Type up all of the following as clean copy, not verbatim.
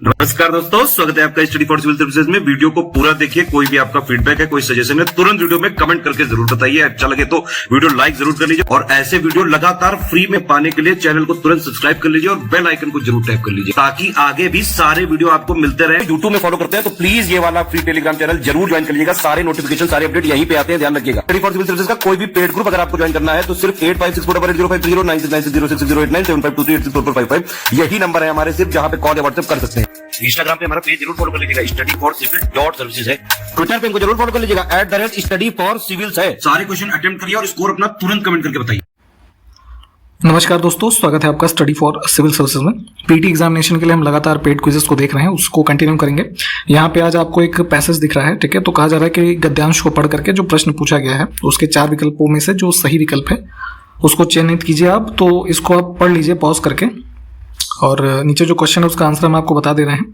नमस्कार दोस्तों, स्वागत है आपका स्टडी फॉर सिविल सर्विसेज में। वीडियो को पूरा देखिए। कोई भी आपका फीडबैक है, कोई सजेशन है, तुरंत वीडियो में कमेंट करके जरूर बताइए। अच्छा लगे तो वीडियो लाइक जरूर कर लीजिए और ऐसे वीडियो लगातार फ्री में पाने के लिए चैनल को तुरंत सब्सक्राइब कर लीजिए और बेल आइकन को जरूर टैप कर लीजिए ताकि आगे भी सारे वीडियो आपको मिलते रहे। यूट्यूब में फॉलो करते हैं तो प्लीज ये वाला फ्री टेलीग्राम चैनल जरूर ज्वाइन कर लीजिएगा। सारे नोटिफिकेशन, सारे अपडेट यहीं पे आते हैं, ध्यान रखिएगा। स्टडी फॉर सिविल सर्विसेज का कोई भी पेड ग्रुप अगर आपको ज्वाइन करना है तो सिर्फ 856480560660897523860455 यही नंबर है हमारे, सिर्फ जहां पे कॉल या व्हाट्सएप कर सकते हैं। इंस्टाग्राम पे हमारा पेज जरूर फॉलो कर लीजिएगा, studyforcivil.services है। ट्विटर पे इनको जरूर फॉलो कर लीजिएगा, @studyforcivils है। सारे क्वेश्चन अटेम्प्ट करिए और स्कोर अपना तुरंत कमेंट करके बताइए। नमस्कार दोस्तों, स्वागत है आपका स्टडी फॉर सिविल सर्विसेज में। पीटी एग्जामिनेशन के लिए हम लगातार पेड क्विजेस को देख रहे हैं, उसको कंटिन्यू करेंगे। यहाँ पे आज आपको एक पैसेज दिख रहा है, ठीक है। तो कहा जा रहा है कि गद्यांश को पढ़ करके जो प्रश्न पूछा गया है उसके 4 विकल्पों में से जो सही विकल्प है उसको चयनित कीजिए आप। तो इसको आप पढ़ लीजिए पॉज करके, और नीचे जो क्वेश्चन है उसका आंसर हम आपको बता दे रहे हैं,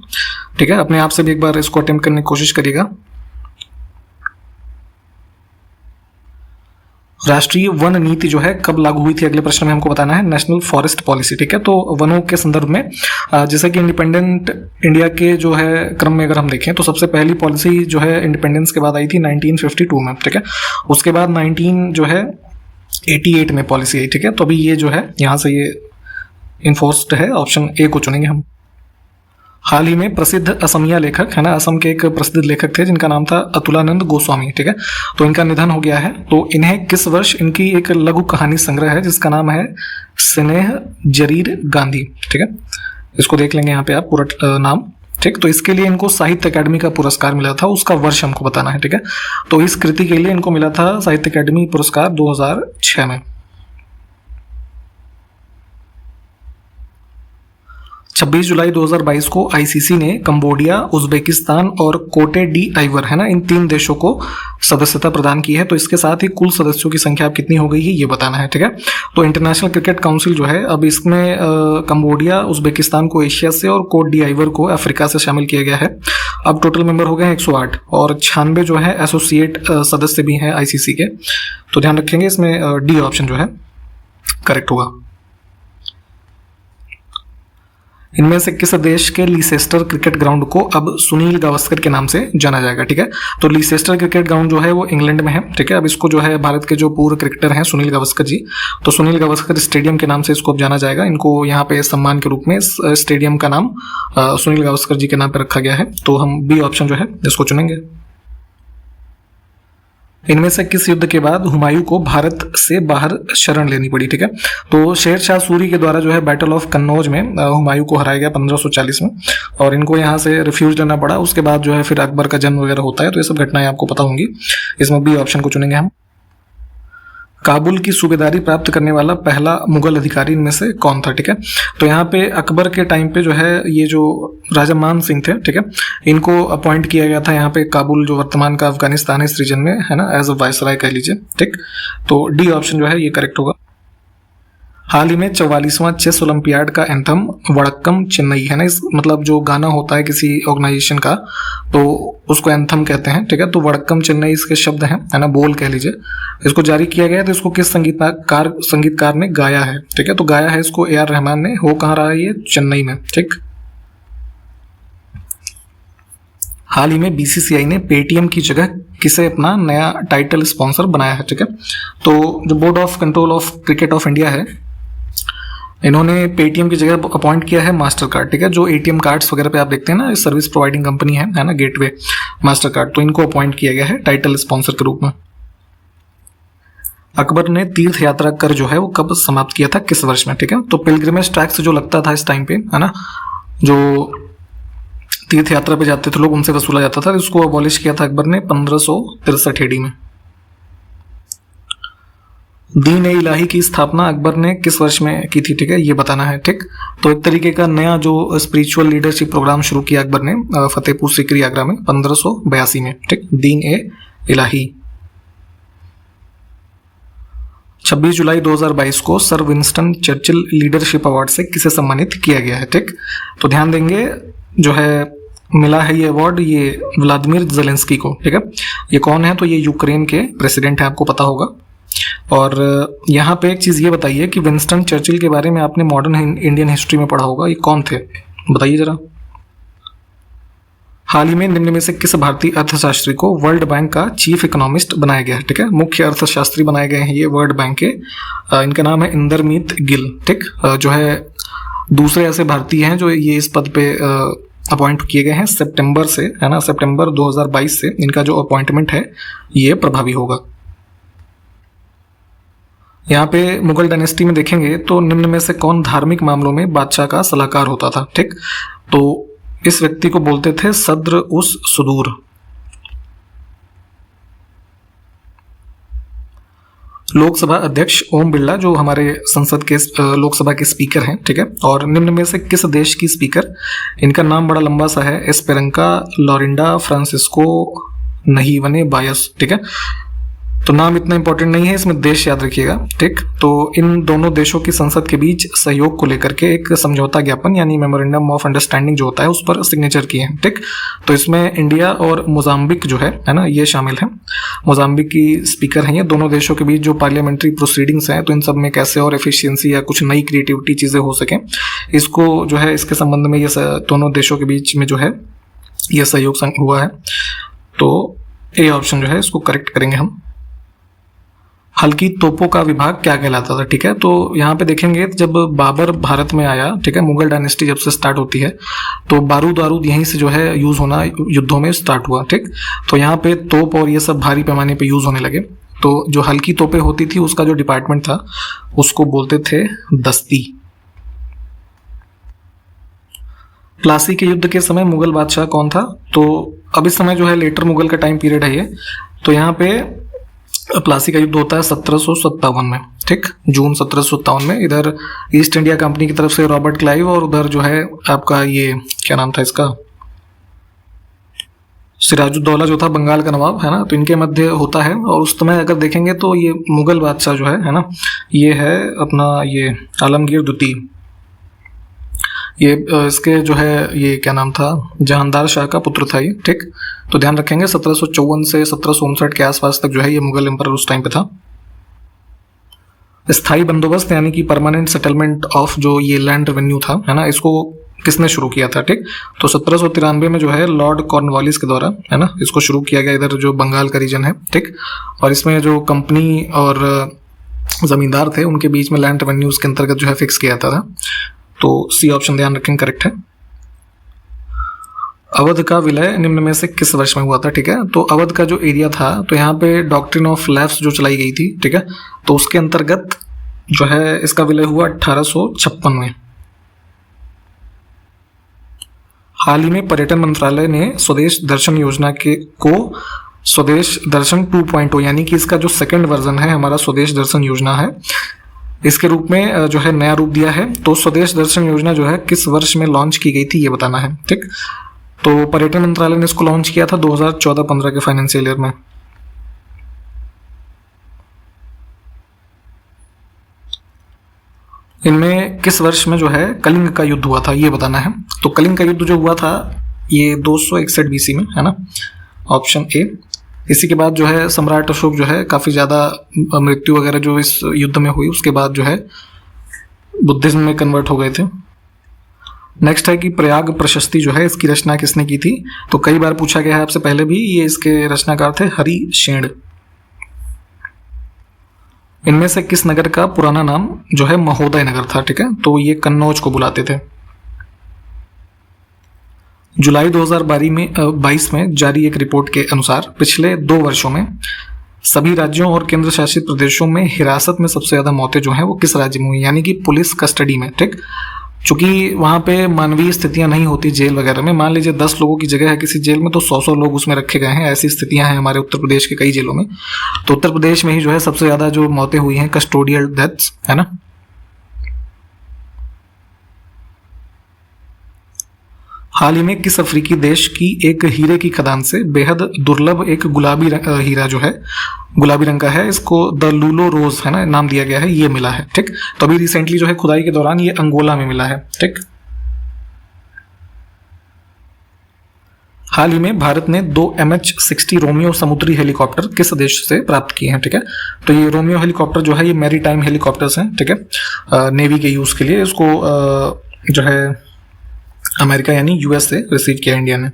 ठीक है। अपने आप से भी एक बार इसको अटेम्प्ट करने की कोशिश करिएगा। राष्ट्रीय वन नीति जो है कब लागू हुई थी, अगले प्रश्न में हमको बताना है। नेशनल फॉरेस्ट पॉलिसी, ठीक है। तो वनों के संदर्भ में जैसे कि इंडिपेंडेंट इंडिया के जो है क्रम में अगर हम देखें तो सबसे पहली पॉलिसी जो है इंडिपेंडेंस के बाद आई थी 1952 में, ठीक है। उसके बाद 1988 में पॉलिसी आई, ठीक है। तो अभी ये जो है यहाँ से ये इन्फोर्स्ड है, ऑप्शन ए को चुनेंगे हम। हाल ही में प्रसिद्ध असमिया लेखक है ना, असम के एक प्रसिद्ध लेखक थे जिनका नाम था अतुलानंद गोस्वामी, ठीक है। तो इनका निधन हो गया है। तो इन्हें किस वर्ष इनकी एक लघु कहानी संग्रह है जिसका नाम है स्नेह जरीर गांधी, ठीक है। इसको देख लेंगे यहाँ पे आप पूरा नाम, ठीक। तो इसके लिए इनको साहित्य अकादमी का पुरस्कार मिला था, उसका वर्ष हमको बताना है, ठीक है। तो इस कृति के लिए इनको मिला था साहित्य अकादमी पुरस्कार 2006 में। 26 जुलाई 2022 को आईसीसी ने कंबोडिया, उज्बेकिस्तान और कोटे डी आइवर है ना, इन 3 देशों को सदस्यता प्रदान की है। तो इसके साथ ही कुल सदस्यों की संख्या अब कितनी हो गई है ये बताना है, ठीक है। तो इंटरनेशनल क्रिकेट काउंसिल जो है अब इसमें कंबोडिया, उज्बेकिस्तान को एशिया से और कोट डी आइवर को अफ्रीका से शामिल किया गया है। अब टोटल मेंबर हो गए हैं 108 और 96 जो है एसोसिएट सदस्य भी हैं आईसीसी के। तो ध्यान रखेंगे इसमें डी ऑप्शन जो है करेक्ट होगा। इनमें से किस देश के लीसेस्टर क्रिकेट ग्राउंड को अब सुनील गावस्कर के नाम से जाना जाएगा, ठीक है। तो लीसेस्टर क्रिकेट ग्राउंड जो है वो इंग्लैंड में है, ठीक है। अब इसको जो है भारत के जो पूर्व क्रिकेटर हैं सुनील गावस्कर जी, तो सुनील गावस्कर स्टेडियम के नाम से इसको अब जाना जाएगा। इनको यहाँ पे सम्मान के रूप में स्टेडियम का नाम सुनील गावस्कर जी के नाम पर रखा गया है। तो हम बी ऑप्शन जो है इसको चुनेंगे। इनमें से किस युद्ध के बाद हुमायूं को भारत से बाहर शरण लेनी पड़ी, ठीक है। तो शेर शाह सूरी के द्वारा जो है बैटल ऑफ कन्नौज में हुमायूं को हराया गया 1540 में, और इनको यहाँ से रिफ्यूज लेना पड़ा। उसके बाद जो है फिर अकबर का जन्म वगैरह होता है। तो ये सब घटनाएं आपको पता होंगी। इसमें बी ऑप्शन को चुनेंगे हम। काबुल की सूबेदारी प्राप्त करने वाला पहला मुगल अधिकारी इनमें से कौन था, ठीक है। तो यहाँ पे अकबर के टाइम पे जो है ये जो राजा मान सिंह थे, ठीक है, इनको अपॉइंट किया गया था यहाँ पे काबुल जो वर्तमान का अफगानिस्तान है इस रीजन में है ना, एज अ वायसराय कह लीजिए, ठीक। तो डी ऑप्शन जो है ये करेक्ट होगा। हाल ही में 44वां चेस ओलंपियाड का एंथम वड़क्कम चेन्नई है ना, इस मतलब जो गाना होता है किसी ऑर्गेनाइजेशन का तो उसको एंथम कहते हैं, ठीक है। तो वड़क्कम चेन्नई इसके शब्द हैं है ना, बोल कह लीजिए। इसको जारी किया गया तो इसको किस संगीतकार ने गाया है, ठीक है। तो गाया है इसको AR रहमान ने। हो कहाँ रहा है ये, चेन्नई में, ठीक। हाल ही में BCCI ने पेटीएम की जगह किसे अपना नया टाइटल स्पॉन्सर बनाया है, ठीक है। तो जो board of control of cricket of India है, इन्होंने पेटीएम की जगह अपॉइंट किया है मास्टर कार्ड, ठीक है। जो ATM कार्ड्स वगैरह पे आप देखते हैं ना, सर्विस प्रोवाइडिंग कंपनी है ना, गेटवे मास्टर कार्ड, तो इनको अपॉइंट किया गया है टाइटल स्पॉन्सर के रूप में। अकबर ने तीर्थ यात्रा कर जो है वो कब समाप्त किया था, किस वर्ष में, ठीक है। तो पिलग्रिमेज टैक्स जो लगता था इस टाइम पे है ना, जो तीर्थ यात्रा पे जाते थे लोग उनसे वसूला जाता था, इसको अबॉलिश किया था अकबर ने 1563 AD में। दीन ए इलाही की स्थापना अकबर ने किस वर्ष में की थी, ठीक है, ये बताना है, ठीक। तो एक तरीके का नया जो स्पिरिचुअल लीडरशिप प्रोग्राम शुरू किया अकबर ने फतेहपुर सीकरी आगरा में 1582 में, ठीक। दीन ए इलाही। 26 जुलाई 2022 को sir Winston Churchill leadership award से किसे सम्मानित किया गया है, ठीक। तो ध्यान देंगे जो है मिला है ये अवार्ड ये व्लादिमीर ज़ेलेंस्की को, ठीक है। ये कौन है, तो ये यूक्रेन के प्रेसिडेंट है, आपको पता होगा। और यहाँ पे एक चीज़ ये बताइए कि विंस्टन चर्चिल के बारे में आपने मॉडर्न इंडियन हिस्ट्री में पढ़ा होगा, ये कौन थे बताइए जरा। हाल ही में निम्न में से किस भारतीय अर्थशास्त्री को वर्ल्ड बैंक का चीफ इकोनॉमिस्ट बनाया गया है? ठीक है, मुख्य अर्थशास्त्री बनाए गए हैं ये वर्ल्ड बैंक के। इनका नाम है इंदरमीत गिल। ठीक, जो है दूसरे ऐसे भारतीय हैं जो ये इस पद पे अपॉइंट किए गए हैं सितंबर से, है ना, सितंबर 2022 से इनका जो अपॉइंटमेंट है ये प्रभावी होगा। यहाँ पे मुगल डायनेस्टी में देखेंगे तो निम्न में से कौन धार्मिक मामलों में बादशाह का सलाहकार होता था? ठीक, तो इस व्यक्ति को बोलते थे सद्र उस सुदूर। लोकसभा अध्यक्ष ओम बिरला जो हमारे संसद के लोकसभा के स्पीकर हैं, ठीक है, और निम्न में से किस देश की स्पीकर, इनका नाम बड़ा लंबा सा है, एस्पेरंका लोरिंडा फ्रांसिस्को नहीवने बायस। ठीक है, तो नाम इतना इंपॉर्टेंट नहीं है, इसमें देश याद रखिएगा। ठीक, तो इन दोनों देशों की संसद के बीच सहयोग को लेकर के एक समझौता ज्ञापन यानी मेमोरेंडम ऑफ अंडरस्टैंडिंग जो होता है उस पर सिग्नेचर किए हैं। ठीक, तो इसमें इंडिया और मोजाम्बिक जो है ना, ये शामिल है। मोजाम्बिक की स्पीकर हैं ये। दोनों देशों के बीच जो पार्लियामेंट्री प्रोसीडिंग्स हैं तो इन सब में कैसे और एफिशिएंसी या कुछ नई क्रिएटिविटी चीज़ें हो सकें, इसको जो है इसके संबंध में ये दोनों देशों के बीच में जो है ये सहयोग हुआ है। तो ए ऑप्शन जो है इसको करेक्ट करेंगे हम। हल्की तोपों का विभाग क्या कहलाता था? ठीक है, तो यहाँ पे देखेंगे जब बाबर भारत में आया, ठीक है, मुगल डायनेस्टी जब से स्टार्ट होती है तो बारूद वारूद यहीं से जो है यूज होना युद्धों में स्टार्ट हुआ। ठीक, तो यहाँ पे तोप और ये सब भारी पैमाने पे यूज होने लगे। तो जो हल्की तोपें होती थी उसका जो डिपार्टमेंट था उसको बोलते थे दस्ती। प्लासी के युद्ध के समय मुगल बादशाह कौन था? तो अब इस समय जो है लेटर मुगल का टाइम पीरियड है ये। तो यहाँ पे प्लासी का युद्ध होता है 1757 में। ठीक, जून 1757 में। इधर ईस्ट इंडिया कंपनी की तरफ से रॉबर्ट क्लाइव और उधर जो है आपका ये क्या नाम था इसका, सिराजुद्दौला जो था बंगाल का नवाब, है ना, तो इनके मध्य होता है। और उस समय अगर देखेंगे तो ये मुगल बादशाह जो है ना, ये है अपना ये आलमगीर द्वितीय। ये इसके जो है ये क्या नाम था, जहांदार शाह का पुत्र था ये। ठीक, तो ध्यान रखेंगे 1754 से 1759 के आसपास तक जो है ये मुगल एम्पर उस टाइम पे था। स्थायी बंदोबस्त यानी कि परमानेंट सेटलमेंट ऑफ जो ये लैंड रेवेन्यू था, है ना, इसको किसने शुरू किया था? ठीक, तो 1793 में जो है लॉर्ड कॉर्नवालिस के द्वारा, है ना, इसको शुरू किया गया इधर जो बंगाल का रीजन है। ठीक, और इसमें जो कंपनी और जमींदार थे उनके बीच में लैंड रेवेन्यूज के अंतर्गत जो है फिक्स किया था। तो सी ऑप्शन ध्यान रखें करेक्ट है। अवध का विलय निम्न में से किस वर्ष में हुआ था? ठीक है, तो अवध का जो एरिया था तो यहाँ पे डॉक्ट्रिन ऑफ लैप्स जो चलाई गई थी, ठीक है, तो उसके अंतर्गत जो है इसका विलय हुआ 1856 में। हाल ही में पर्यटन मंत्रालय ने स्वदेश दर्शन योजना को स्वदेश दर्शन 2.0 यानी कि इसका जो सेकंड वर्जन है हमारा स्वदेश दर्शन योजना है, इसके रूप में जो है नया रूप दिया है। तो स्वदेश दर्शन योजना जो है किस वर्ष में लॉन्च की गई थी ये बताना है। ठीक, तो पर्यटन मंत्रालय ने इसको लॉन्च किया था 2014-15 के फाइनेंशियल ईयर में। इनमें किस वर्ष में जो है कलिंग का युद्ध हुआ था ये बताना है। तो कलिंग का युद्ध जो हुआ था ये 261 BC में, है ना, ऑप्शन ए। इसी के बाद जो है सम्राट अशोक जो है काफ़ी ज़्यादा मृत्यु वगैरह जो इस युद्ध में हुई, उसके बाद जो है बुद्धिज्म में कन्वर्ट हो गए थे। नेक्स्ट है कि प्रयाग प्रशस्ति जो है इसकी रचना किसने की थी? तो कई बार पूछा गया है आपसे पहले भी, ये इसके रचनाकार थे हरिशेण। इनमें से किस नगर का पुराना नाम जो है महोदय नगर था? ठीक है, तो ये कन्नौज को बुलाते थे। जुलाई 2022 में जारी एक रिपोर्ट के अनुसार पिछले 2 वर्षों में सभी राज्यों और केंद्र शासित प्रदेशों में हिरासत में सबसे ज्यादा मौतें जो हैं वो किस राज्य में हुई, यानी कि पुलिस कस्टडी में। ठीक, चूंकि वहां पे मानवीय स्थितियां नहीं होती जेल वगैरह में, मान लीजिए 10 लोगों की जगह है किसी जेल में तो 100 लोग उसमें रखे गए हैं, ऐसी स्थितियां हैं हमारे उत्तर प्रदेश के कई जेलों में। तो उत्तर प्रदेश में ही जो है सबसे ज्यादा जो मौतें हुई हैं कस्टोडियल डेथ्स, है ना। हाल ही में किस अफ्रीकी देश की एक हीरे की खदान से बेहद दुर्लभ एक गुलाबी हीरा जो है गुलाबी रंग का है, इसको द लूलो रोज, है ना, नाम दिया गया है, ये मिला है। ठीक, तो अभी रिसेंटली जो है खुदाई के दौरान ये अंगोला में मिला है। ठीक, हाल ही में भारत ने 2 MH-60 रोमियो समुद्री हेलीकॉप्टर किस देश से प्राप्त किए हैं? ठीक है, तो ये रोमियो हेलीकॉप्टर जो है ये मैरीटाइम हेलीकॉप्टर्स हैं। ठीक है, नेवी के यूज के लिए इसको जो है अमेरिका यानी US से रिसीव किया इंडिया ने।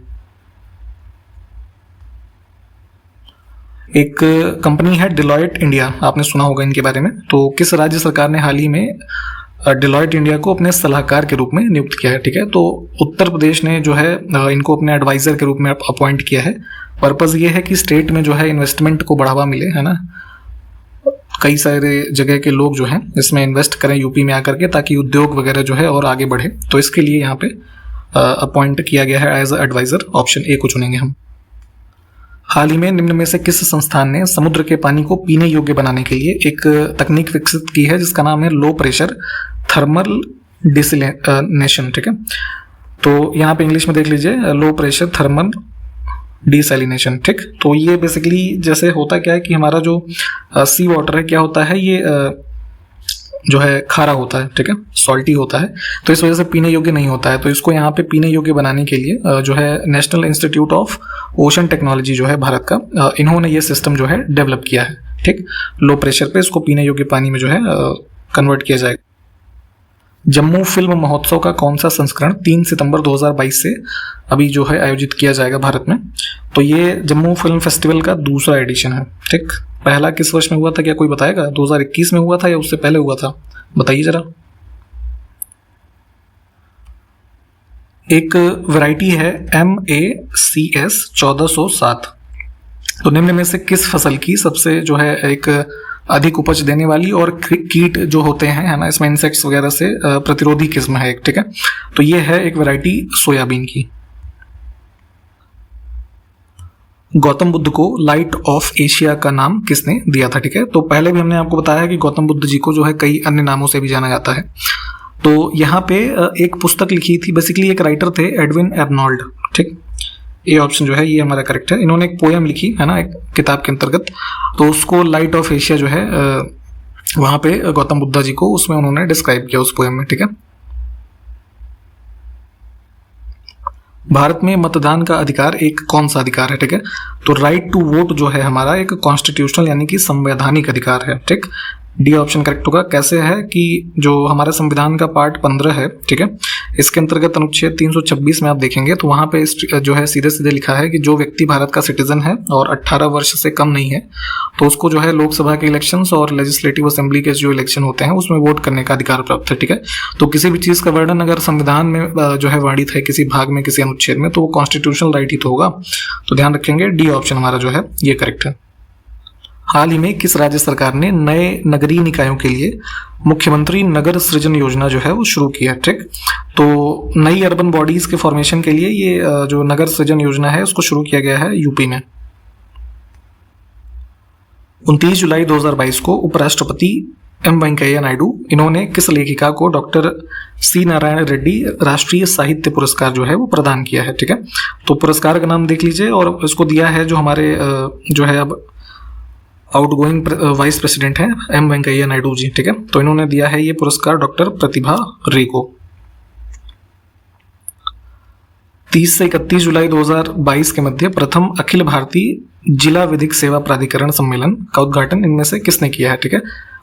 एक कंपनी है डिलॉयट इंडिया, आपने सुना होगा इनके बारे में। तो किस राज्य सरकार ने हाल ही में डिलॉयट इंडिया को अपने सलाहकार के रूप में नियुक्त किया है, ठीक है। तो उत्तर प्रदेश ने जो है इनको अपने एडवाइजर के रूप में अपॉइंट किया है। पर्पस ये है कि स्टेट में जो है इन्वेस्टमेंट को बढ़ावा मिले, है ना, कई सारे जगह के लोग जो हैं इसमें इन्वेस्ट करें यूपी में आकर के, ताकि उद्योग वगैरह जो है और आगे बढ़े। तो इसके लिए यहाँ पे अपॉइंट किया गया है एज एडवाइजर। ऑप्शन ए को चुनेंगे हम। हाल ही में निम्न में से किस संस्थान ने समुद्र के पानी को पीने योग्य बनाने के लिए एक तकनीक विकसित की है जिसका नाम है लो प्रेशर थर्मल डिसैलिनेशन, ठीक है। तो यहाँ पे इंग्लिश में देख लीजिए, लो प्रेशर थर्मल डिसैलिनेशन, ठीक। तो ये बेसिकली जैसे होता क्या है कि हमारा जो सी वाटर है क्या होता है, ये जो है खारा होता है, ठीक है, सॉल्टी होता है। तो इस वजह से पीने योग्य नहीं होता है। तो इसको यहाँ पे पीने योग्य बनाने के लिए जो है national institute of ocean technology जो है भारत का, इन्होंने ये सिस्टम जो है डेवलप किया है, ठीक। लो प्रेशर पे इसको पीने योग्य पानी में जो है कन्वर्ट किया जाएगा। जम्मू फिल्म महोत्सव का कौन सा संस्करण 3 सितंबर 2022 से अभी जो है आयोजित किया जाएगा भारत में? तो ये जम्मू फिल्म फेस्टिवल का दूसरा एडिशन है, ठीक। पहला किस वर्ष में हुआ था, क्या कोई बताएगा? 2021 में हुआ था या उससे पहले हुआ था, बताइए जरा। एक वैरायटी है MACS 1407। तो निम्न में से किस फसल की सबसे जो है एक अधिक उपज देने वाली और कीट जो होते हैं, है ना, इसमें इंसेक्ट्स वगैरह से प्रतिरोधी किस्म है एक, ठीक है। तो ये है एक वैरायटी सोयाबीन की। गौतम बुद्ध को लाइट ऑफ एशिया का नाम किसने दिया था, ठीक है। तो पहले भी हमने आपको बताया कि गौतम बुद्ध जी को जो है कई अन्य नामों से भी जाना जाता है। तो यहाँ पे एक पुस्तक लिखी थी, बेसिकली एक राइटर थे एडविन अर्नोल्ड, ठीक। ये ऑप्शन जो है ये हमारा करेक्ट है। इन्होंने एक पोएम लिखी है ना, एक किताब के अंतर्गत, तो उसको लाइट ऑफ एशिया जो है वहाँ पे गौतम बुद्ध जी को उसमें उन्होंने डिस्क्राइब किया उस पोएम में, ठीक है। भारत में मतदान का अधिकार एक कौन सा अधिकार है, ठीक है। तो राइट टू वोट जो है हमारा एक कॉन्स्टिट्यूशनल यानी कि संवैधानिक अधिकार है, ठीक। डी ऑप्शन करेक्ट होगा। कैसे है कि जो हमारे संविधान का पार्ट 15 है, ठीक है, इसके अंतर्गत अनुच्छेद 326 में आप देखेंगे तो वहाँ पे जो है सीधे सीधे लिखा है कि जो व्यक्ति भारत का सिटीजन है और 18 वर्ष से कम नहीं है तो उसको जो है लोकसभा के इलेक्शंस और लेजिस्लेटिव असेंबली के जो इलेक्शन होते हैं उसमें वोट करने का अधिकार प्राप्त है, ठीक है। तो किसी भी चीज़ का वर्णन अगर संविधान में जो है वर्णित है किसी भाग में, किसी अनुच्छेद में, तो वो कॉन्स्टिट्यूशनल राइट ही तो होगा। तो ध्यान रखेंगे, डी ऑप्शन हमारा जो है ये करेक्ट है। हाल ही में किस राज्य सरकार ने नए नगरीय निकायों के लिए मुख्यमंत्री नगर सृजन योजना जो है वो शुरू की है, ठीक। तो नई अर्बन बॉडीज के फॉर्मेशन के लिए ये जो नगर सृजन योजना है उसको शुरू किया गया है यूपी में। 29 जुलाई 2022 को उपराष्ट्रपति एम वेंकैया नायडू इन्होंने किस लेखिका को डॉक्टर सी नारायण रेड्डी राष्ट्रीय साहित्य पुरस्कार जो है वो प्रदान किया है, ठीक है। तो पुरस्कार का नाम देख लीजिए, और इसको दिया है जो हमारे जो है अब आउटगोइंग वाइस प्रेसिडेंट है एम वेंकैया नायडू जी, ठीक है। तो इन्होंने दिया है ये पुरस्कार डॉक्टर प्रतिभा रे को। 30 से 31 जुलाई 2022 के मध्य प्रथम अखिल भारतीय जिला विधिक सेवा प्राधिकरण सम्मेलन का उद्घाटन इनमें से किसने किया है, ठीक है।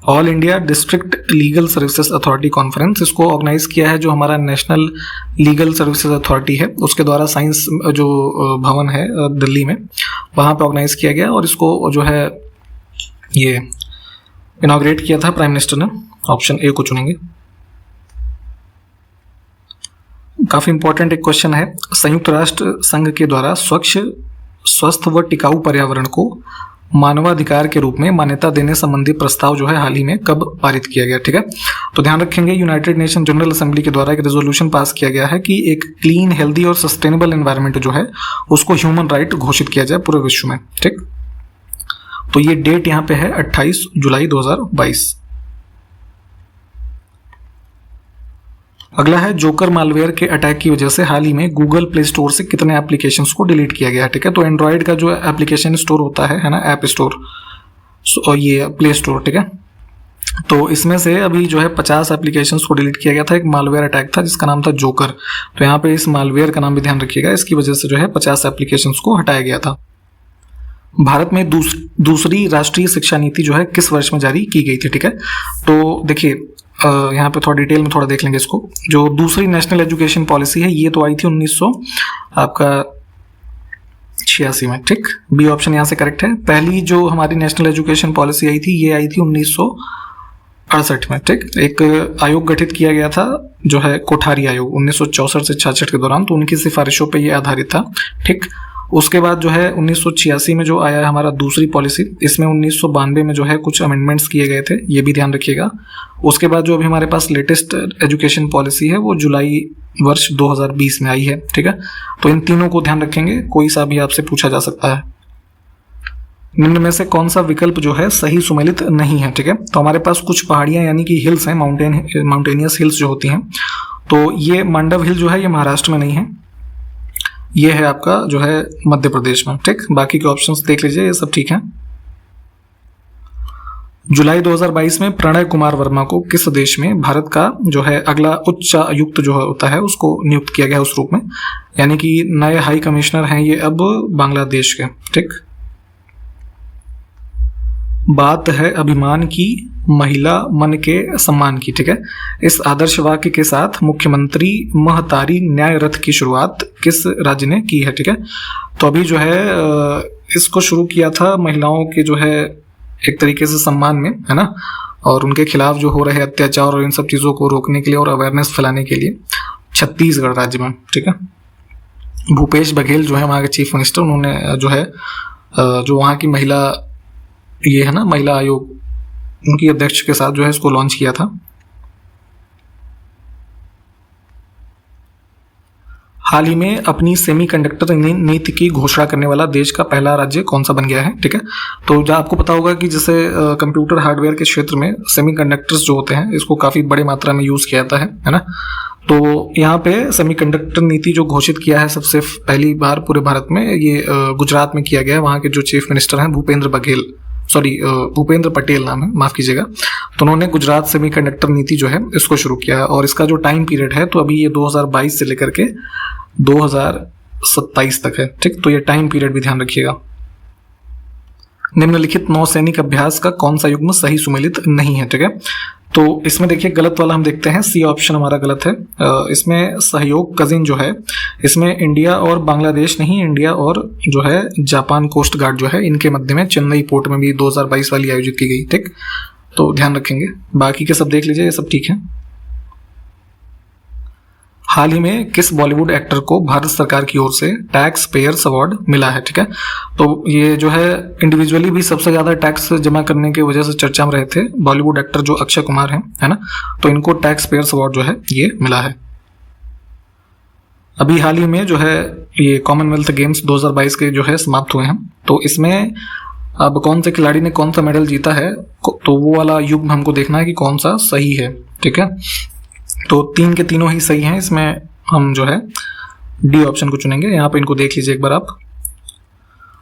All India district legal services authority conference, इसको ऑर्गेनाइज किया है जो हमारा नेशनल लीगल सर्विसेज अथॉरिटी है उसके द्वारा साइंस जो भवन है दिल्ली में वहाँ पे ऑर्गेनाइज किया गया, और इसको जो है ये इनॉग्रेट किया था प्राइम मिनिस्टर ने। ऑप्शन ए को चुनेंगे। काफी इंपॉर्टेंट एक क्वेश्चन है, संयुक्त राष्ट्र संघ के द्वारा स्वच्छ, स्वस्थ व टिकाऊ पर्यावरण को मानवाधिकार के रूप में मान्यता देने संबंधी प्रस्ताव जो है हाल ही में कब पारित किया गया, ठीक है। तो ध्यान रखेंगे, यूनाइटेड नेशन जनरल असेंबली के द्वारा एक रेजोल्यूशन पास किया गया है कि एक क्लीन, हेल्दी और सस्टेनेबल एनवायरनमेंट जो है उसको ह्यूमन राइट घोषित किया जाए पूरे विश्व में, ठीक। तो ये डेट यहाँ पे है 28 जुलाई 2022। अगला है जोकर मालवेयर के अटैक की वजह से हाल ही में गूगल प्ले स्टोर से कितने एप्लीकेशंस को डिलीट किया गया है, ठीक है। तो एंड्रॉयड का जो एप्लीकेशन स्टोर होता है ना, ऐप स्टोर, और ये प्ले स्टोर, ठीक है। तो इसमें से अभी जो है 50 एप्लीकेशंस को डिलीट किया गया था। एक मालवेयर अटैक था जिसका नाम था जोकर। तो यहाँ पे इस मालवेयर का नाम भी ध्यान रखिएगा, इसकी वजह से जो है 50 एप्लीकेशंस को हटाया गया था। भारत में दूसरी राष्ट्रीय शिक्षा नीति जो है किस वर्ष में जारी की गई थी, ठीक है। तो देखिए यहाँ पे थोड़ा डिटेल में थोड़ा देख लेंगे इसको। जो दूसरी नेशनल एजुकेशन पॉलिसी है ये तो आई थी 1986 1986 में, ठीक। बी ऑप्शन यहाँ से करेक्ट है। पहली जो हमारी नेशनल एजुकेशन पॉलिसी आई थी, ये आई थी 1968 में, ठीक। एक आयोग गठित किया गया था जो है कोठारी आयोग 1964 से 66 के दौरान, तो उनकी सिफारिशों पे ये आधारित था, ठीक। उसके बाद जो है 1986 में जो आया है हमारा दूसरी पॉलिसी, इसमें 1992 में जो है कुछ अमेंडमेंट्स किए गए थे, ये भी ध्यान रखिएगा। उसके बाद जो अभी हमारे पास लेटेस्ट एजुकेशन पॉलिसी है वो जुलाई वर्ष 2020 में आई है, ठीक है। तो इन तीनों को ध्यान रखेंगे, कोई सा भी आपसे पूछा जा सकता है। निम्न में से कौन सा विकल्प जो है सही सुमेलित नहीं है, ठीक है। तो हमारे पास कुछ पहाड़ियां यानी कि हिल्स हैं, माउंटेनियस हिल्स जो होती हैं, तो ये मांडव हिल जो है ये महाराष्ट्र में नहीं है, ये है आपका जो है मध्य प्रदेश में, ठीक। बाकी के ऑप्शंस देख लीजिए, ये सब ठीक है। जुलाई 2022 में प्रणय कुमार वर्मा को किस देश में भारत का जो है अगला उच्च आयुक्त जो होता है उसको नियुक्त किया गया उस रूप में, यानी कि नए हाई कमिश्नर हैं ये अब बांग्लादेश के, ठीक। बात है अभिमान की, महिला मन के सम्मान की, ठीक है। इस आदर्श वाक्य के साथ मुख्यमंत्री महतारी न्याय रथ की शुरुआत किस राज्य ने की है, ठीक है। तो अभी जो है इसको शुरू किया था महिलाओं के जो है एक तरीके से सम्मान में, है ना, और उनके खिलाफ जो हो रहे अत्याचार और इन सब चीज़ों को रोकने के लिए और अवेयरनेस फैलाने के लिए छत्तीसगढ़ राज्य में, ठीक है। भूपेश बघेल जो है वहाँ के चीफ मिनिस्टर, उन्होंने जो है जो वहाँ की महिला ये है ना महिला आयोग, उनकी अध्यक्ष के साथ जो है इसको लॉन्च किया था। हाल ही में अपनी सेमीकंडक्टर नीति की घोषणा करने वाला देश का पहला राज्य कौन सा बन गया है, ठीक है। तो जो आपको पता होगा कि जैसे कंप्यूटर हार्डवेयर के क्षेत्र में सेमीकंडक्टर्स जो होते हैं इसको काफ़ी बड़ी मात्रा में यूज़ किया जाता है ना। तो यहाँ पे सेमीकंडक्टर नीति जो घोषित किया है सबसे पहली बार पूरे भारत में, ये गुजरात में किया गया है। वहाँ के जो चीफ मिनिस्टर हैं भूपेंद्र पटेल नाम है, माफ़ कीजिएगा। तो उन्होंने गुजरात सेमीकंडक्टर नीति जो है इसको शुरू किया है, और इसका जो टाइम पीरियड है तो अभी ये 2022 से लेकर के 2027 तक है, ठीक। तो ये टाइम पीरियड भी ध्यान रखिएगा। निम्नलिखित नौसैनिक अभ्यास का कौन सा युग्म सही सुमेलित नहीं है, ठीक है। तो इसमें देखिए गलत वाला हम देखते हैं, सी ऑप्शन हमारा गलत है। इसमें सहयोग कजिन जो है इसमें इंडिया और बांग्लादेश नहीं, इंडिया और जो है जापान कोस्ट गार्ड जो है इनके मध्य में चेन्नई पोर्ट में भी 2022 वाली आयोजित की गई, ठीक। तो ध्यान रखेंगे, बाकी के सब देख लीजिए, ये सब ठीक है। हाल ही में किस बॉलीवुड एक्टर को भारत सरकार की ओर से टैक्स पेयर्स अवार्ड मिला है, ठीक है। तो ये जो है इंडिविजुअली भी सबसे ज़्यादा टैक्स जमा करने की वजह से चर्चा में रहे थे बॉलीवुड एक्टर जो अक्षय कुमार हैं, है ना। तो इनको टैक्स पेयर्स अवार्ड जो है ये मिला है। अभी हाल ही में जो है ये कॉमनवेल्थ गेम्स 2022 के जो है समाप्त हुए हैं, तो इसमें अब कौन से खिलाड़ी ने कौन सा मेडल जीता है, तो वो वाला युग्म हमको देखना है कि कौन सा सही है, ठीक है। तो तीन के तीनों ही सही हैं, इसमें हम जो है डी ऑप्शन को चुनेंगे। यहाँ पे इनको देख लीजिए एक बार आप।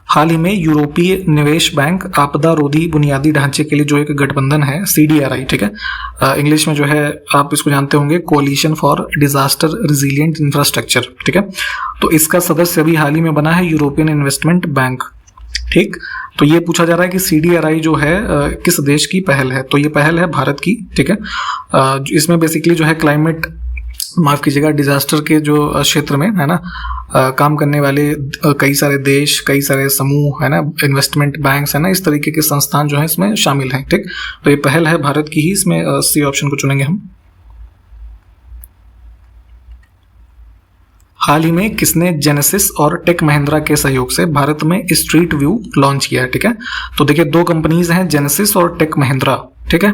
हाल ही में यूरोपीय निवेश बैंक आपदा रोधी बुनियादी ढांचे के लिए जो एक गठबंधन है CDRI, ठीक है, इंग्लिश में जो है आप इसको जानते होंगे coalition for disaster resilient infrastructure, ठीक है। तो इसका सदस्य अभी हाल ही में बना है यूरोपियन इन्वेस्टमेंट बैंक, ठीक। तो ये पूछा जा रहा है कि CDRI जो है किस देश की पहल है, तो ये पहल है भारत की, ठीक है। इसमें बेसिकली जो है क्लाइमेट, माफ़ कीजिएगा, डिजास्टर के जो क्षेत्र में है ना काम करने वाले कई सारे देश, कई सारे समूह है ना, इन्वेस्टमेंट बैंक्स है ना, इस तरीके के संस्थान जो है इसमें शामिल हैं, ठीक। तो ये पहल है भारत की ही, इसमें सी ऑप्शन को चुनेंगे हम। हाल ही में किसने जेनेसिस और टेक महिंद्रा के सहयोग से भारत में स्ट्रीट व्यू लॉन्च किया है, ठीक है। तो देखिए दो कंपनीज हैं, जेनेसिस और टेक महिंद्रा, ठीक है।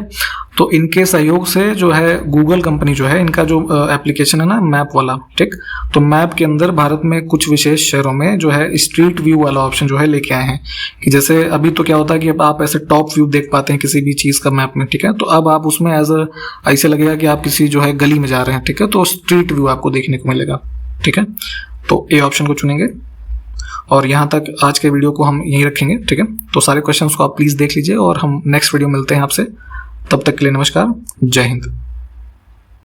तो इनके सहयोग से जो है गूगल कंपनी जो है इनका जो एप्लीकेशन है ना मैप वाला, ठीक। तो मैप के अंदर भारत में कुछ विशेष शहरों में जो है स्ट्रीट व्यू वाला ऑप्शन जो है लेके आए हैं, कि जैसे अभी तो क्या होता है कि अब आप ऐसे टॉप व्यू देख पाते हैं किसी भी चीज़ का मैप में, ठीक है। तो अब आप उसमें ऐसे लगेगा कि आप किसी जो है गली में जा रहे हैं, ठीक है। तो स्ट्रीट व्यू आपको देखने को मिलेगा, ठीक है। तो ए ऑप्शन को चुनेंगे, और यहाँ तक आज के वीडियो को हम यहीं रखेंगे, ठीक है। तो सारे क्वेश्चंस को आप प्लीज़ देख लीजिए, और हम नेक्स्ट वीडियो मिलते हैं आपसे। तब तक के लिए नमस्कार, जय हिंद।